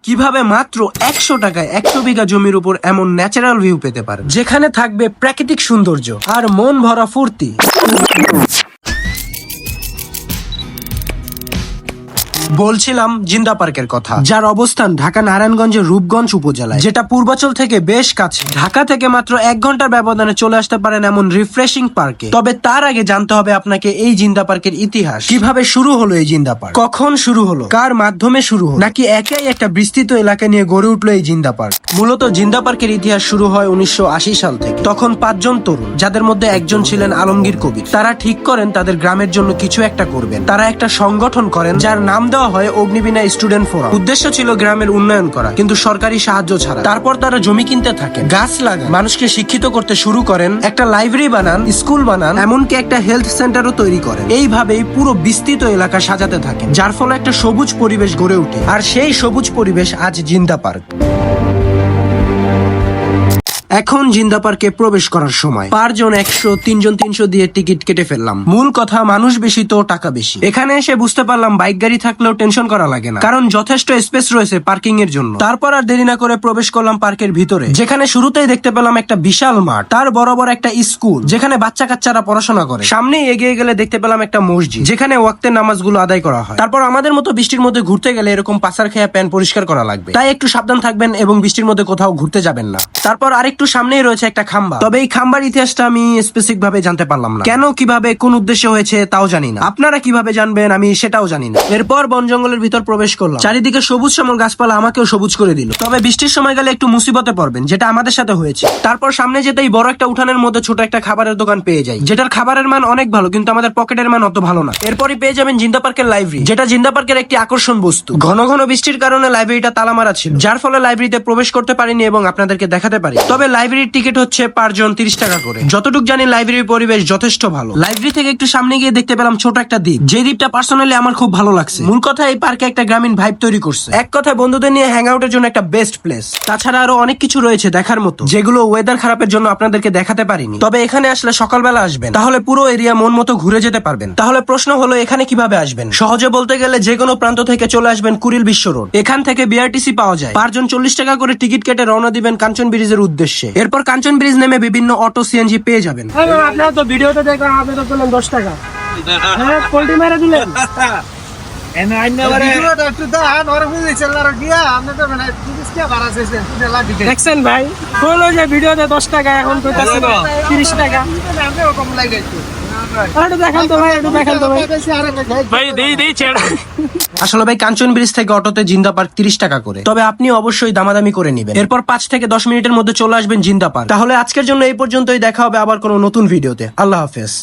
কিভাবে মাত্র 100 টাকায় 100 বিঘা জমির উপর এমন ন্যাচারাল ভিউ পেতে পারেন, যেখানে থাকবে প্রাকৃতিক সৌন্দর্য আর মন ভরা ফুর্তি। বলছিলাম জিন্দা পার্কের কথা, যার অবস্থান ঢাকা নারায়ণগঞ্জের রূপগঞ্জ উপজেলায়, যেটা পূর্বাচল থেকে বেশ কাছে। ঢাকা থেকে মাত্র 1 ঘন্টার ব্যবধানে চলে আসতে পারেন এমন রিফ্রেশিং পার্কে। তবে তার আগে জানতে হবে আপনাকে এই জিন্দা পার্কের ইতিহাস। কিভাবে শুরু হলো এই জিন্দা পার্ক, কখন শুরু হলো, কার মাধ্যমে শুরু হলো, নাকি একাই একটা বিস্তৃত এলাকা নিয়ে গড়ে উঠলো এই জিন্দা পার্ক। মূলত জিন্দা পার্কের ইতিহাস শুরু হয় 1980 সাল থেকে। তখন 5 জন তরুণ, যাদের মধ্যে একজন ছিলেন আলমগীর কবির, তারা ঠিক করেন তাদের গ্রামের জন্য কিছু একটা করবেন। তারা একটা সংগঠন করেন যার নাম দেওয়া হয় অগ্নিবীণা স্টুডেন্ট ফোরাম। উদ্দেশ্য ছিল গ্রামের উন্নয়ন করা, কিন্তু সরকারি সাহায্য ছাড়া। তারপর তারা জমি কিনতে থাকে, গাছ লাগান, মানুষকে শিক্ষিত করতে শুরু করেন, একটা লাইব্রেরি বানান, স্কুল বানান, এমনকি একটা হেলথ সেন্টারও তৈরি করেন। এইভাবেই পুরো বিস্তৃত এলাকা সাজাতে থাকেন, যার ফলে একটা সবুজ পরিবেশ গড়ে ওঠে। আর সেই সবুজ পরিবেশ আজ জিন্দা পার্ক। এখন জিন্দা পার্কে প্রবেশ করার সময় পার জন 100, 3 জন 300 দিয়ে টিকিট কেটে ফেললাম। মূল কথা, মানুষ বেশি তো টাকা বেশি। এখানে এসে বুঝতে পারলাম বাইক গাড়ি থাকলেও টেনশন করা লাগে না, কারণ যথেষ্ট স্পেস রয়েছে পার্কিং এর জন্য। তারপর আর দেরি না করে প্রবেশ করলাম পার্কের ভিতরে, যেখানে শুরুতেই দেখতে পেলাম একটা বিশাল মাঠ, তার বরাবর একটা স্কুল যেখানে বাচ্চা কাচ্চারা পড়াশোনা করে। সামনে এগিয়ে গেলে দেখতে পেলাম একটা মসজিদ, যেখানে ওয়াক্তের নামাজগুলো আদায় করা হয়। তারপর আমাদের মতো বৃষ্টির মধ্যে ঘুরতে গেলে এরকম পাসার খেয়া প্যান পরিষ্কার করা লাগবে, তাই একটু সাবধান থাকবেন এবং বৃষ্টির মধ্যে কোথাও ঘুরতে যাবেন না। তারপর আরেকটু সামনেই রয়েছে একটা খাম্বা। তবে এই খাম্বার ইতিহাসটা আমি স্পেসিফিক ভাবে জানতে পারলাম না, কেন, কিভাবে, কোন উদ্দেশ্যে হয়েছে তাও জানি না। আপনারা কিভাবে জানবেন আমি সেটাও জানি না। এরপর বন জঙ্গলের ভিতর প্রবেশ করলাম। চারিদিকে সবুজ শ্যামল গাছপালা আমাকেও সবুজ করে দিল। তবে বৃষ্টির সময় গেলে একটু মুসিবতে পড়বেন, যেটা আমাদের সাথে হয়েছে। তারপর সামনে যেতেই বড় একটা উঠানের মধ্যে ছোট একটা খাবারের দোকান পেয়ে যাই, যেটার খাবারের মান অনেক ভালো, কিন্তু আমাদের পকেটের মান অত ভালো না। এরপরই পেয়ে যাবেন জিন্দা পার্কের লাইব্রেরি, যেটা জিন্দা পার্কের একটি আকর্ষণ বস্তু। ঘন ঘন বৃষ্টির কারণে লাইব্রেরিটা তালা মারা ছিল, যার ফলে লাইব্রেরিতে প্রবেশ করতে পারিনি এবং আপনাদেরকে দেখাতে পারি। তবে লাইব্রেরির টিকিট হচ্ছে পার জন 30 টাকা করে। যতটুকু জানি লাইব্রেরির পরিবেশ যথেষ্ট ভালো। লাইব্রেরি থেকে একটু সামনে গিয়ে দেখতে পেলাম ছোট একটা দ্বীপ, যে দ্বীপটা পার্সোনালি আমার খুব ভালো লাগছে। মূল কথা, এই পার্কে একটা গ্রামীণ ভাইব তৈরি করছে। এক কথায় বন্ধুদের নিয়ে হ্যাং আউটের জন্য একটা বেস্ট প্লেস। তাছাড়া আরো অনেক কিছু রয়েছে দেখার মতো, যেগুলো ওয়েদার খারাপের জন্য আপনাদেরকে দেখাতে পারিনি। তবে এখানে আসলে সকালবেলা আসবেন, তাহলে পুরো এরিয়া মন মতো ঘুরে যেতে পারবেন। তাহলে প্রশ্ন হলো, এখানে কিভাবে আসবেন? সহজে বলতে গেলে যে কোনো প্রান্ত থেকে চলে আসবেন কুড়িল বিশ্ব রোড। এখান থেকে বিআরটিসি পাওয়া যায়। পার জন 40 টাকা করে টিকিট কেটে রওনা দিবেন কাঞ্চন ব্রিজের উদ্দেশ্যে। এরপর কাঞ্চন ব্রিজ নেমে বিভিন্ন অটো, সিএনজি পেয়ে যাবেন। আপনারা তো ভিডিওতে দেখলাম আপনি তো পেলেন 10 টাকা। হ্যাঁ, পোল্ট্রি মেরে দিলেন। দেখছেন ভাই, বললো যে ভিডিওতে 10 টাকা, এখন তো 30 টাকা। আসলে ভাই, কাঞ্চন ব্রিজ থেকে অটোতে জিন্দা পার্ক 30 টাকা করে। তবে আপনি অবশ্যই দামাদামি করে নেবেন। এরপর 5 থেকে 10 মিনিটের মধ্যে চলে আসবেন জিন্দা পার্ক। তাহলে আজকের জন্য এই পর্যন্তই, দেখা হবে আবার কোনো নতুন ভিডিওতে। আল্লাহ হাফেজ।